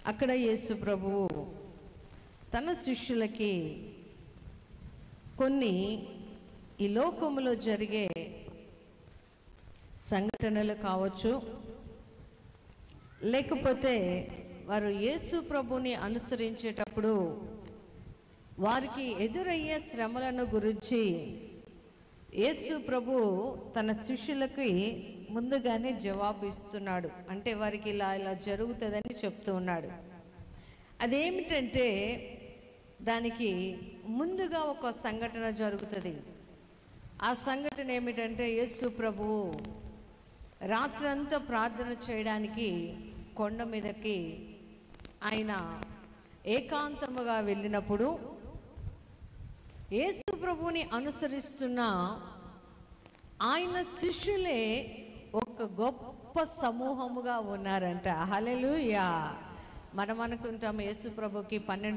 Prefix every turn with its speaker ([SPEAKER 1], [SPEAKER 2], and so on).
[SPEAKER 1] అక్కడ యేసు ప్రభువు తన శిష్యులకి కొన్ని ఈ లోకములో జరిగే సంఘటనలు కావచ్చు, లేకపోతే వారు యేసు ప్రభుని అనుసరించేటప్పుడు వారికి ఎదురయ్యే శ్రమలను గురించి యేసు ప్రభు తన శిష్యులకి ముందుగానే జవాబు ఇస్తున్నాడు. అంటే వారికి ఇలా ఇలా జరుగుతుందని చెప్తూ ఉన్నాడు. అదేమిటంటే దానికి ముందుగా ఒక సంఘటన జరుగుతుంది. ఆ సంఘటన ఏమిటంటే యేసు ప్రభువు రాత్రంతా ప్రార్థన చేయడానికి కొండ మీదకి ఆయన ఏకాంతముగా వెళ్ళినప్పుడు యేసు ప్రభువుని అనుసరిస్తున్న ఆయన శిష్యులే ఒక గొప్ప సమూహముగా ఉన్నారంట. హల్లెలూయా. మనం అనుకుంటాం యేసు ప్రభుకి 12